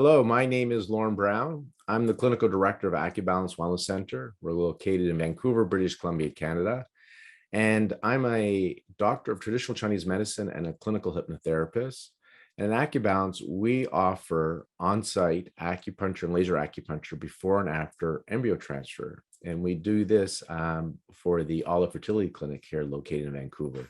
Hello, my name is Lorne Brown. I'm the clinical director of Acubalance Wellness Center. We're located in Vancouver, British Columbia, Canada. And I'm a doctor of traditional Chinese medicine and a clinical hypnotherapist. And at Acubalance, we offer on-site acupuncture and laser acupuncture before and after embryo transfer. And we do this for the Olive Fertility Clinic here located in Vancouver.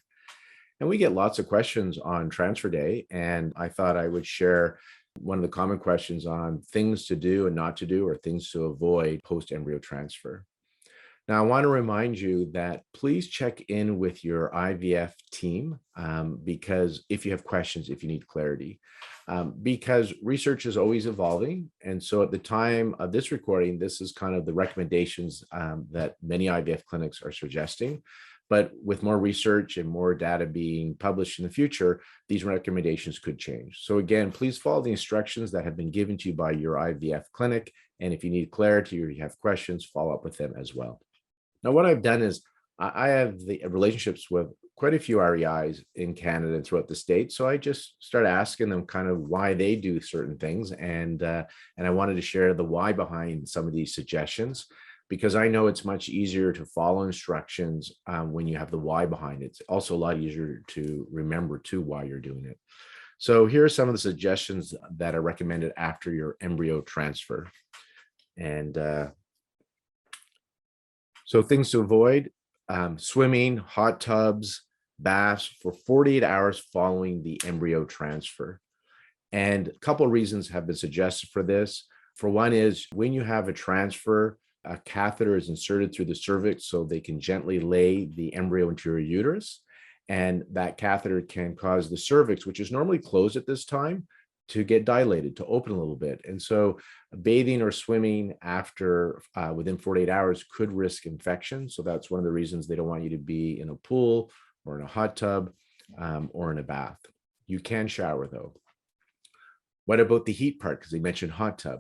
And we get lots of questions on transfer day. And I thought I would share one of the common questions on things to do and not to do, or things to avoid post-embryo transfer. Now, I want to remind you that please check in with your IVF team because if you have questions, if you need clarity, because research is always evolving. And so at the time of this recording, this is kind of the recommendations that many IVF clinics are suggesting. But with more research and more data being published in the future, these recommendations could change. So again, please follow the instructions that have been given to you by your IVF clinic. And if you need clarity or you have questions, follow up with them as well. Now, what I've done is I have the relationships with quite a few REIs in Canada and throughout the state. So I just started asking them kind of why they do certain things. And I wanted to share the why behind some of these suggestions, because I know it's much easier to follow instructions when you have the why behind it. It's also a lot easier to remember too why you're doing it. So here are some of the suggestions that are recommended after your embryo transfer. And so things to avoid: swimming, hot tubs, baths for 48 hours following the embryo transfer. And a couple of reasons have been suggested for this. For one is when you have a transfer, a catheter is inserted through the cervix so they can gently lay the embryo into your uterus. And that catheter can cause the cervix, which is normally closed at this time, to get dilated, to open a little bit. And so bathing or swimming after within 48 hours could risk infection. So that's one of the reasons they don't want you to be in a pool or in a hot tub or in a bath. You can shower though. What about the heat part? Because they mentioned hot tub.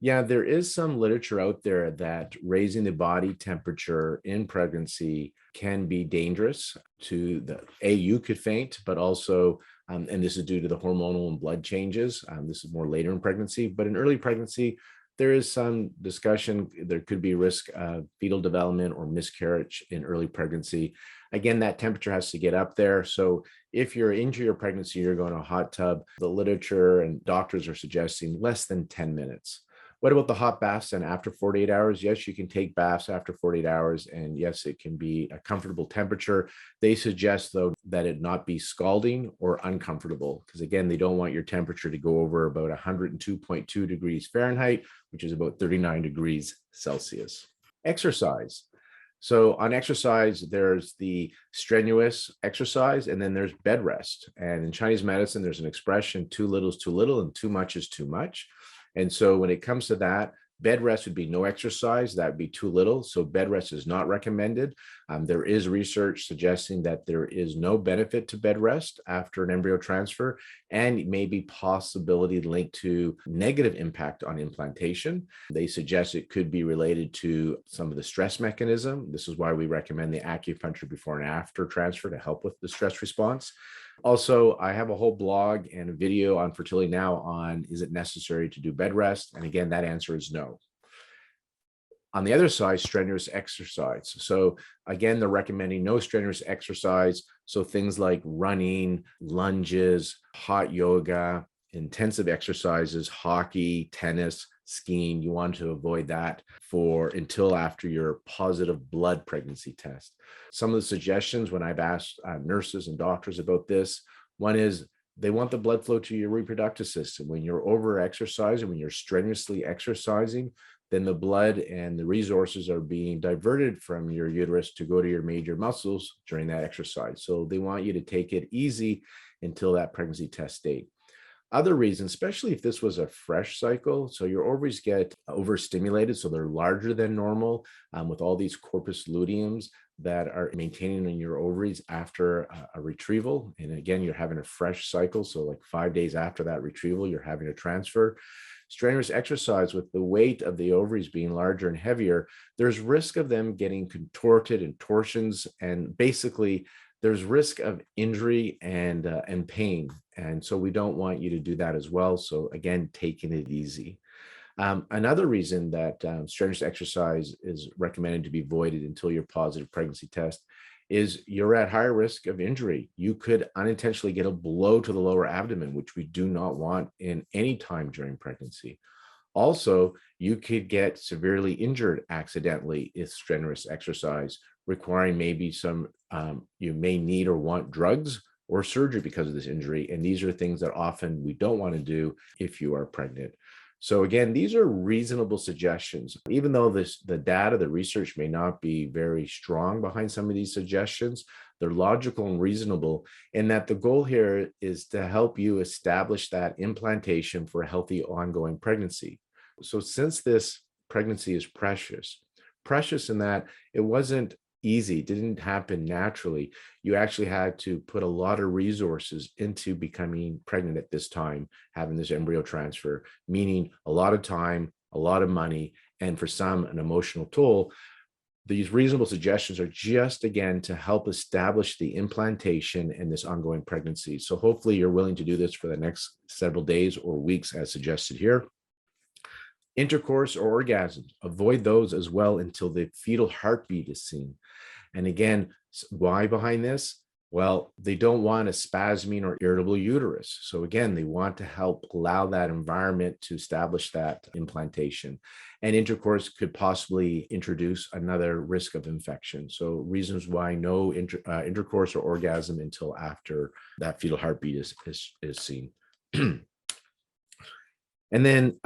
Yeah, there is some literature out there that raising the body temperature in pregnancy can be dangerous to you could faint, but also, and this is due to the hormonal and blood changes. This is more later in pregnancy, but in early pregnancy, there is some discussion. There could be risk of fetal development or miscarriage in early pregnancy. Again, that temperature has to get up there. So if you're into your pregnancy, you're going to a hot tub, the literature and doctors are suggesting less than 10 minutes. What about the hot baths and after 48 hours? Yes, you can take baths after 48 hours. And yes, it can be a comfortable temperature. They suggest, though, that it not be scalding or uncomfortable, because again, they don't want your temperature to go over about 102.2 degrees Fahrenheit, which is about 39 degrees Celsius. Exercise. So on exercise, there's the strenuous exercise, and then there's bed rest. And in Chinese medicine, there's an expression, too little is too little and too much is too much. And so when it comes to that, bed rest would be no exercise. That would be too little. So bed rest is not recommended. There is research suggesting that there is no benefit to bed rest after an embryo transfer, and maybe possibility linked to negative impact on implantation. They suggest it could be related to some of the stress mechanism. This is why we recommend the acupuncture before and after transfer to help with the stress response. Also, I have a whole blog and a video on Fertility Now on, is it necessary to do bed rest? And again, that answer is no. On the other side, strenuous exercise. So again, they're recommending no strenuous exercise. So things like running, lunges, hot yoga, intensive exercises, hockey, tennis, skiing, you want to avoid that until after your positive blood pregnancy test. Some of the suggestions when I've asked nurses and doctors about this, one is they want the blood flow to your reproductive system. When you're over exercising, when you're strenuously exercising, then the blood and the resources are being diverted from your uterus to go to your major muscles during that exercise. So they want you to take it easy until that pregnancy test date. Other reasons, especially if this was a fresh cycle, so your ovaries get overstimulated, so they're larger than normal with all these corpus luteums that are maintaining in your ovaries after a retrieval. And again, you're having a fresh cycle. So like 5 days after that retrieval, you're having a transfer. Strenuous exercise with the weight of the ovaries being larger and heavier, there's risk of them getting contorted and torsions. And basically, there's risk of injury and pain. And so we don't want you to do that as well. So again, taking it easy. Another reason that strenuous exercise is recommended to be avoided until your positive pregnancy test is you're at higher risk of injury. You could unintentionally get a blow to the lower abdomen, which we do not want in any time during pregnancy. Also, you could get severely injured accidentally if strenuous exercise, requiring maybe you may need or want drugs or surgery because of this injury. And these are things that often we don't want to do if you are pregnant. So again, these are reasonable suggestions. Even though the data, the research may not be very strong behind some of these suggestions, they're logical and reasonable in that the goal here is to help you establish that implantation for a healthy ongoing pregnancy. So since this pregnancy is precious in that it wasn't easy, didn't happen naturally. You actually had to put a lot of resources into becoming pregnant at this time, having this embryo transfer, meaning a lot of time, a lot of money, and for some, an emotional toll. These reasonable suggestions are just, again, to help establish the implantation and this ongoing pregnancy. So hopefully you're willing to do this for the next several days or weeks as suggested here. Intercourse or orgasms, avoid those as well until the fetal heartbeat is seen. And again, why behind this? Well, they don't want a spasming or irritable uterus. So again, they want to help allow that environment to establish that implantation. And intercourse could possibly introduce another risk of infection. So reasons why no intercourse or orgasm until after that fetal heartbeat is seen. And then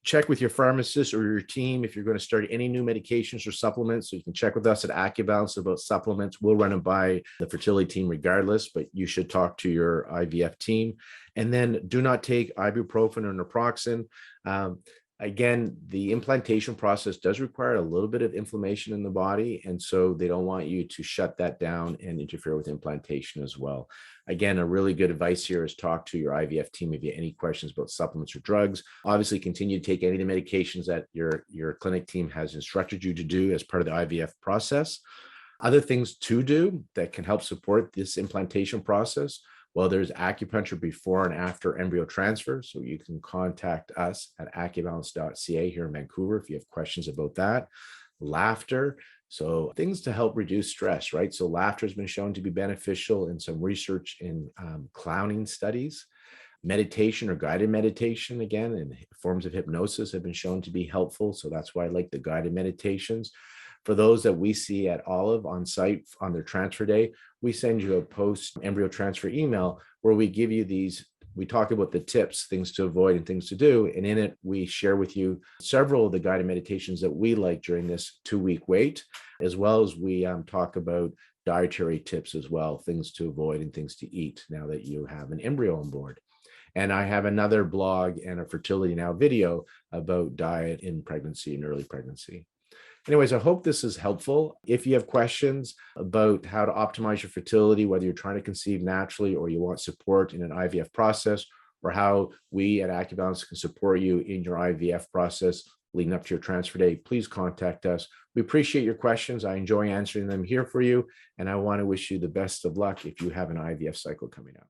check with your pharmacist or your team if you're going to start any new medications or supplements. So you can check with us at Acubalance about supplements. We'll run them by the fertility team regardless, but you should talk to your IVF team. And then do not take ibuprofen or naproxen. Again, the implantation process does require a little bit of inflammation in the body. And so they don't want you to shut that down and interfere with implantation as well. Again, a really good advice here is talk to your IVF team if you have any questions about supplements or drugs. Obviously, continue to take any of the medications that your clinic team has instructed you to do as part of the IVF process. Other things to do that can help support this implantation process. Well, there's acupuncture before and after embryo transfer. So you can contact us at acubalance.ca here in Vancouver if you have questions about that. Laughter. So things to help reduce stress, right? So laughter has been shown to be beneficial in some research in clowning studies. Meditation or guided meditation, again, and forms of hypnosis have been shown to be helpful. So that's why I like the guided meditations. For those that we see at Olive on site on their transfer day, we send you a post embryo transfer email where we give you these. We talk about the tips, things to avoid and things to do. And in it, we share with you several of the guided meditations that we like during this 2-week wait, as well as we talk about dietary tips as well, things to avoid and things to eat now that you have an embryo on board. And I have another blog and a Fertility Now video about diet in pregnancy and early pregnancy. Anyways, I hope this is helpful. If you have questions about how to optimize your fertility, whether you're trying to conceive naturally or you want support in an IVF process, or how we at Acubalance can support you in your IVF process leading up to your transfer day, please contact us. We appreciate your questions. I enjoy answering them here for you. And I want to wish you the best of luck if you have an IVF cycle coming up.